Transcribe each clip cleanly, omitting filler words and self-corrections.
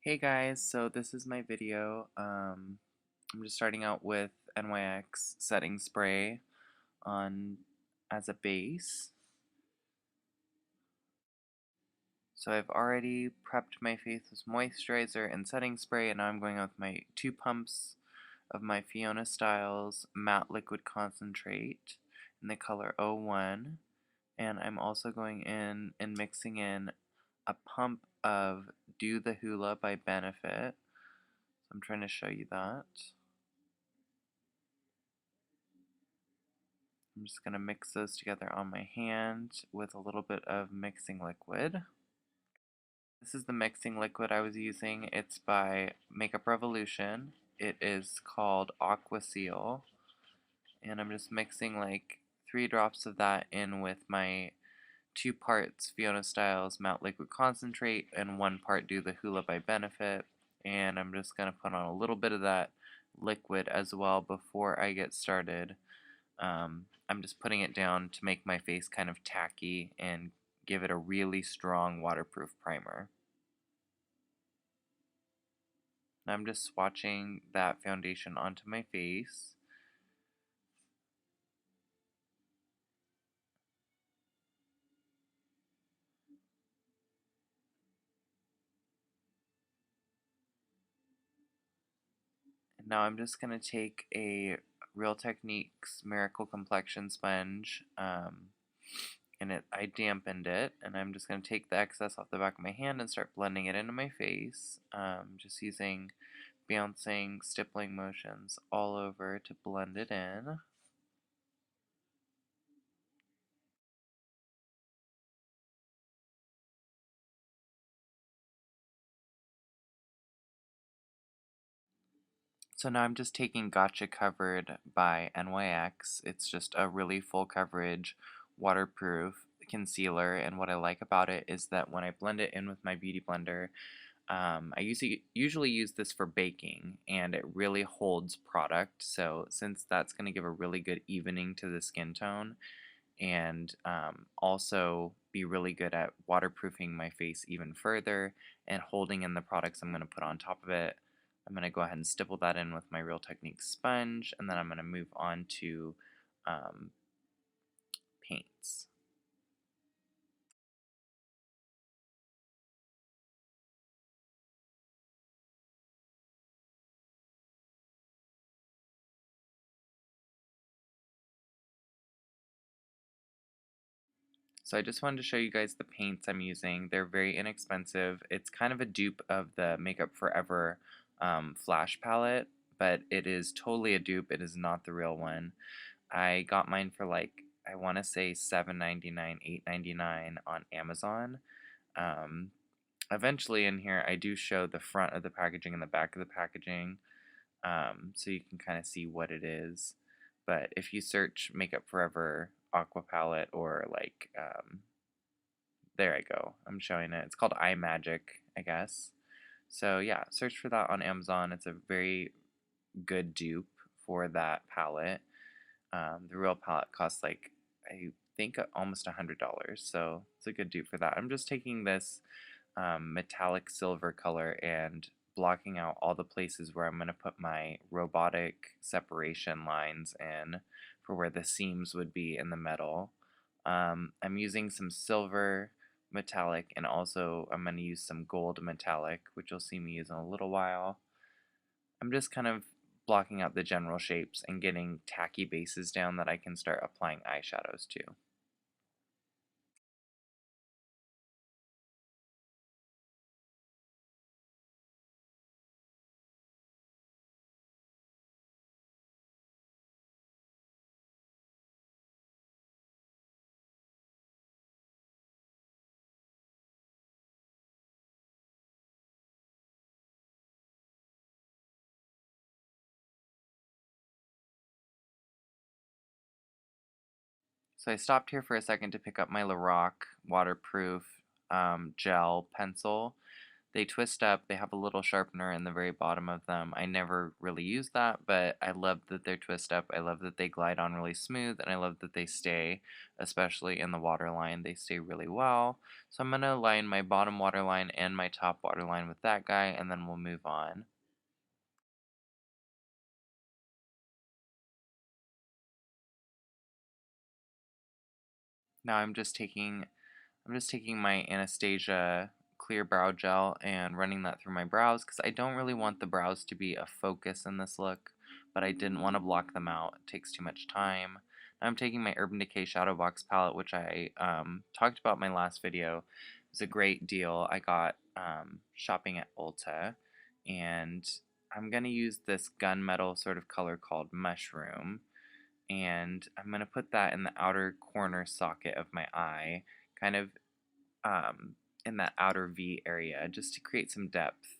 Hey guys, so this is my video. I'm just starting out with NYX setting spray on as a base. So I've already prepped my face with moisturizer and setting spray, and now I'm going out with my 2 pumps of my Fiona Styles matte liquid concentrate in the color 01. And I'm also going in and mixing in a pump of Do the Hula by Benefit. I'm trying to show you that. I'm just going to mix those together on my hand with a little bit of mixing liquid. This is the mixing liquid I was using. It's by Makeup Revolution. It is called Aqua Seal. And I'm just mixing like 3 drops of that in with my 2 parts Fiona Styles Matte Liquid Concentrate and 1 part Do the Hula by Benefit. And I'm just going to put on a little bit of that liquid as well before I get started. I'm just putting it down to make my face kind of tacky and give it a really strong waterproof primer. I'm just swatching that foundation onto my face. And now I'm just going to take a Real Techniques Miracle Complexion Sponge, and I dampened it, and I'm just going to take the excess off the back of my hand and start blending it into my face, just using bouncing, stippling motions all over to blend it in. So now I'm just taking Gotcha Covered by NYX. It's just a really full coverage, waterproof concealer, and what I like about it is that when I blend it in with my beauty blender, I usually use this for baking, and it really holds product. So since that's going to give a really good evening to the skin tone, and also be really good at waterproofing my face even further and holding in the products I'm going to put on top of it. I'm going to go ahead and stipple that in with my Real Techniques sponge, and then I'm going to move on to um, paints. So I just wanted to show you guys the paints I'm using. They're very inexpensive. It's kind of a dupe of the Makeup Forever Flash palette, but it is totally a dupe. It is not the real one. I got mine for like, I want to say $7.99, $8.99 on Amazon. Um, Eventually in here I do show the front of the packaging and the back of the packaging, so you can kind of see what it is. But if you search Makeup Forever Aqua Palette or like, there I go, I'm showing it. It's called Eye Magic, I guess. So yeah, search for that on Amazon. It's a very good dupe for that palette. The real palette costs like, I think almost $100, so it's a good dupe for that. I'm just taking this metallic silver color and blocking out all the places where I'm going to put my robotic separation lines in for where the seams would be in the metal. I'm using some silver metallic, and also I'm going to use some gold metallic, which you'll see me use in a little while. I'm just kind of blocking out the general shapes and getting tacky bases down that I can start applying eyeshadows to. So I stopped here for a second to pick up my Lorac waterproof gel pencil. They twist up, they have a little sharpener in the very bottom of them. I never really use that, but I love that they're twist up. I love that they glide on really smooth, and I love that they stay, especially in the waterline. They stay really well. So I'm going to line my bottom waterline and my top waterline with that guy, and then we'll move on. Now I'm just taking my Anastasia clear brow gel and running that through my brows because I don't really want the brows to be a focus in this look, but I didn't want to block them out. It takes too much time. Now I'm taking my Urban Decay Shadow Box palette, which I talked about in my last video. It was a great deal. I got shopping at Ulta, and I'm going to use this gunmetal sort of color called Mushroom, and I'm going to put that in the outer corner socket of my eye, kind of in that outer V area, just to create some depth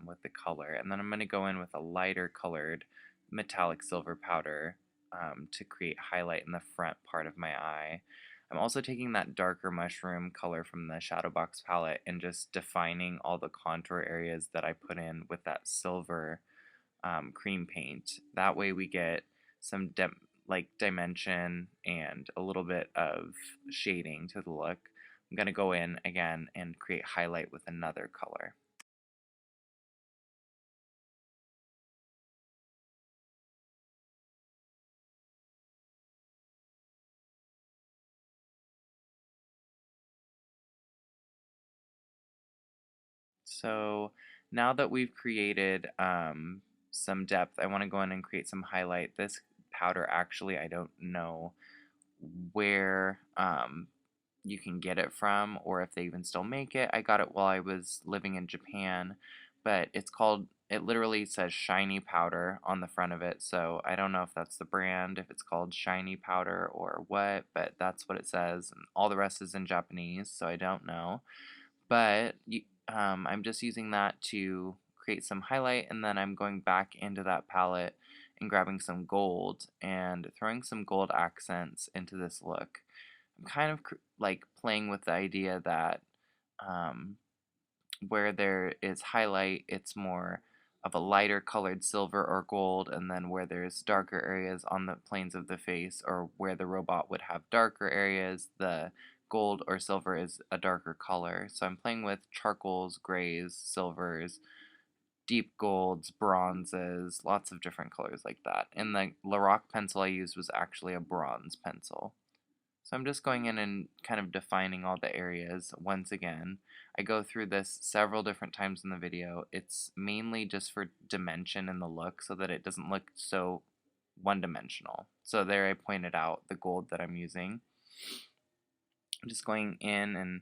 with the color. And then I'm going to go in with a lighter colored metallic silver powder to create highlight in the front part of my eye. I'm also taking that darker mushroom color from the Shadow Box palette and just defining all the contour areas that I put in with that silver cream paint. That way we get some dimension and a little bit of shading to the look. I'm going to go in again and create highlight with another color. So now that we've created some depth, I want to go in and create some highlight. This powder, actually, I don't know where you can get it from or if they even still make it. I got it while I was living in Japan, but it literally says shiny powder on the front of it, so I don't know if that's the brand, if it's called shiny powder or what, but that's what it says, and all the rest is in Japanese, so I don't know. But I'm just using that to create some highlight, and then I'm going back into that palette and grabbing some gold and throwing some gold accents into this look. I'm kind of like playing with the idea that um, where there is highlight, it's more of a lighter colored silver or gold, and then where there's darker areas on the planes of the face, or where the robot would have darker areas, the gold or silver is a darker color. So I'm playing with charcoals, grays, silvers, deep golds, bronzes, lots of different colors like that. And the Lorac pencil I used was actually a bronze pencil. So I'm just going in and kind of defining all the areas once again. I go through this several different times in the video. It's mainly just for dimension in the look so that it doesn't look so one-dimensional. So there I pointed out the gold that I'm using. I'm just going in and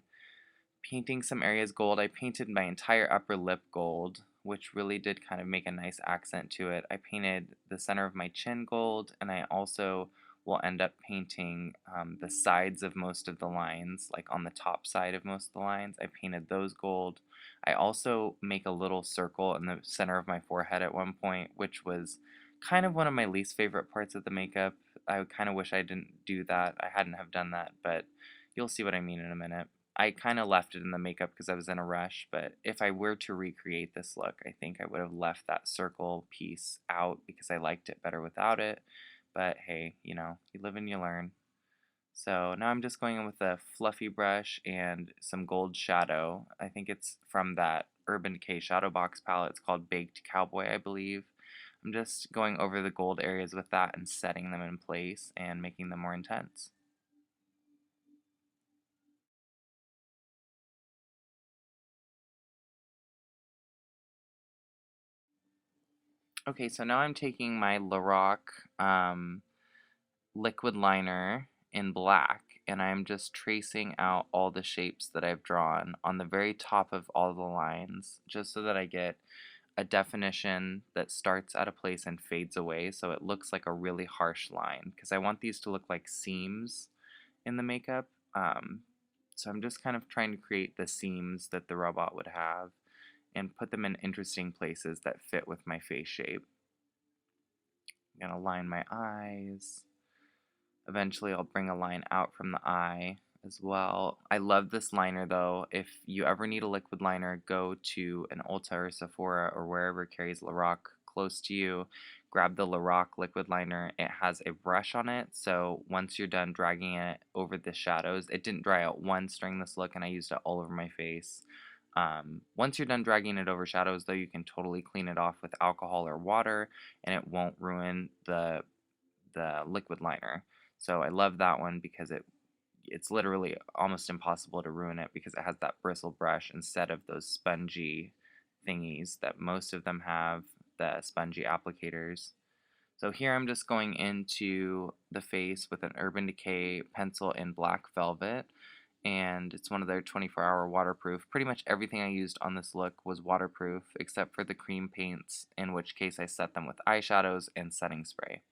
painting some areas gold. I painted my entire upper lip gold, which really did kind of make a nice accent to it. I painted the center of my chin gold, and I also will end up painting the sides of most of the lines, like on the top side of most of the lines. I painted those gold. I also make a little circle in the center of my forehead at one point, which was kind of one of my least favorite parts of the makeup. I kind of wish I didn't do that. I hadn't have done that, but you'll see what I mean in a minute. I kind of left it in the makeup because I was in a rush, but if I were to recreate this look, I think I would have left that circle piece out because I liked it better without it. But hey, you live and you learn. So now I'm just going in with a fluffy brush and some gold shadow. I think it's from that Urban Decay Shadow Box palette. It's called Baked Cowboy, I believe. I'm just going over the gold areas with that and setting them in place and making them more intense. Okay, so now I'm taking my Lorac liquid liner in black, and I'm just tracing out all the shapes that I've drawn on the very top of all the lines, just so that I get a definition that starts at a place and fades away, so it looks like a really harsh line, because I want these to look like seams in the makeup. So I'm just kind of trying to create the seams that the robot would have and put them in interesting places that fit with my face shape. I'm going to line my eyes. Eventually I'll bring a line out from the eye as well. I love this liner though. If you ever need a liquid liner, go to an Ulta or Sephora or wherever carries Lorac close to you. Grab the Lorac liquid liner. It has a brush on it, so once you're done dragging it over the shadows, it didn't dry out once during this look, and I used it all over my face. Once you're done dragging it over shadows, though, you can totally clean it off with alcohol or water, and it won't ruin the liquid liner. So I love that one because it's literally almost impossible to ruin it because it has that bristle brush instead of those spongy thingies that most of them have, the spongy applicators. So here I'm just going into the face with an Urban Decay pencil in black velvet, and it's one of their 24-hour waterproof. Pretty much everything I used on this look was waterproof except for the cream paints, in which case I set them with eyeshadows and setting spray.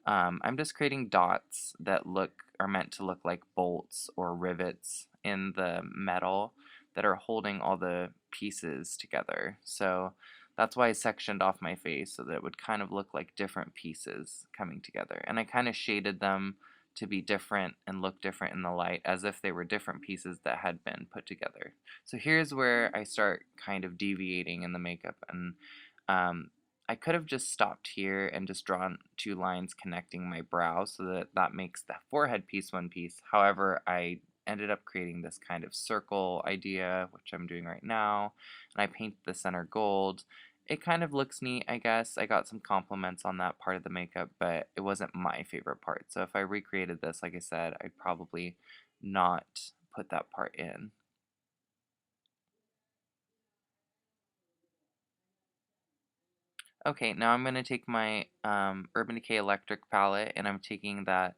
I'm just creating dots that are meant to look like bolts or rivets in the metal that are holding all the pieces together. So that's why I sectioned off my face so that it would kind of look like different pieces coming together. And I kind of shaded them to be different and look different in the light as if they were different pieces that had been put together. So here's where I start kind of deviating in the makeup, and um, I could have just stopped here and just drawn two lines connecting my brow so that that makes the forehead piece one piece. However, I ended up creating this kind of circle idea, which I'm doing right now, and I painted the center gold. It kind of looks neat, I guess. I got some compliments on that part of the makeup, but it wasn't my favorite part. So if I recreated this, like I said, I'd probably not put that part in. Okay, now I'm going to take my Urban Decay Electric palette, and I'm taking that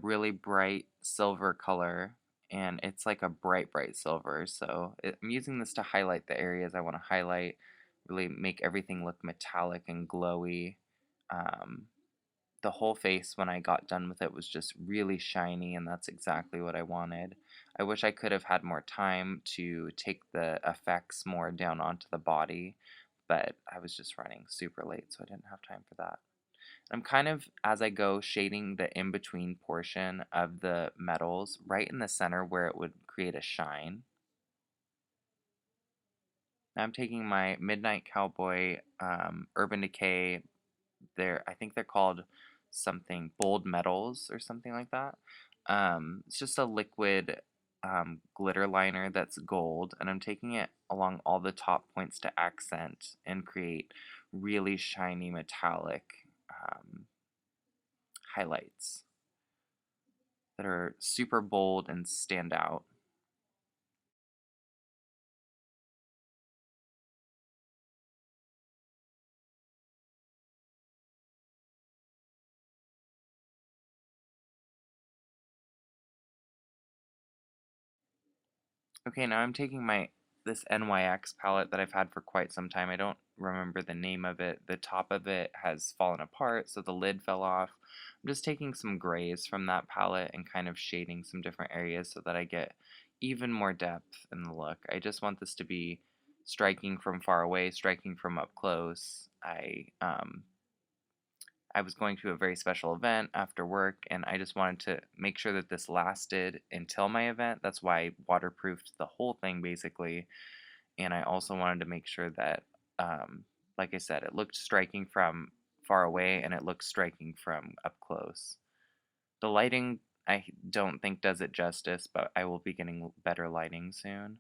really bright silver color, and it's like a bright silver. So I'm using this to highlight the areas I want to highlight, really make everything look metallic and glowy. Um, the whole face, when I got done with it, was just really shiny, and that's exactly what I wanted. I wish I could have had more time to take the effects more down onto the body, but I was just running super late, so I didn't have time for that. I'm kind of, as I go, shading the in-between portion of the metals right in the center where it would create a shine. Now I'm taking my Midnight Cowboy Urban Decay, I think they're called something Bold Metals or something like that. It's just a liquid glitter liner that's gold, and I'm taking it along all the top points to accent and create really shiny metallic um, highlights that are super bold and stand out. Okay, now I'm taking this NYX palette that I've had for quite some time. I don't remember the name of it. The top of it has fallen apart, so the lid fell off. I'm just taking some grays from that palette and kind of shading some different areas so that I get even more depth in the look. I just want this to be striking from far away, striking from up close. I was going to a very special event after work, and I just wanted to make sure that this lasted until my event. That's why I waterproofed the whole thing basically, and I also wanted to make sure that, like I said, it looked striking from far away and it looked striking from up close. The lighting, I don't think does it justice, but I will be getting better lighting soon.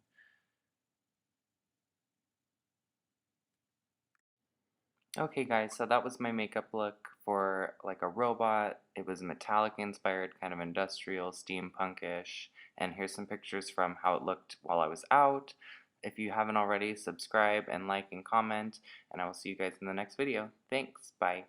Okay guys, so that was my makeup look for like a robot. It was metallic inspired, kind of industrial, steampunkish. And here's some pictures from how it looked while I was out. If you haven't already, subscribe and like and comment, and I will see you guys in the next video. Thanks, bye.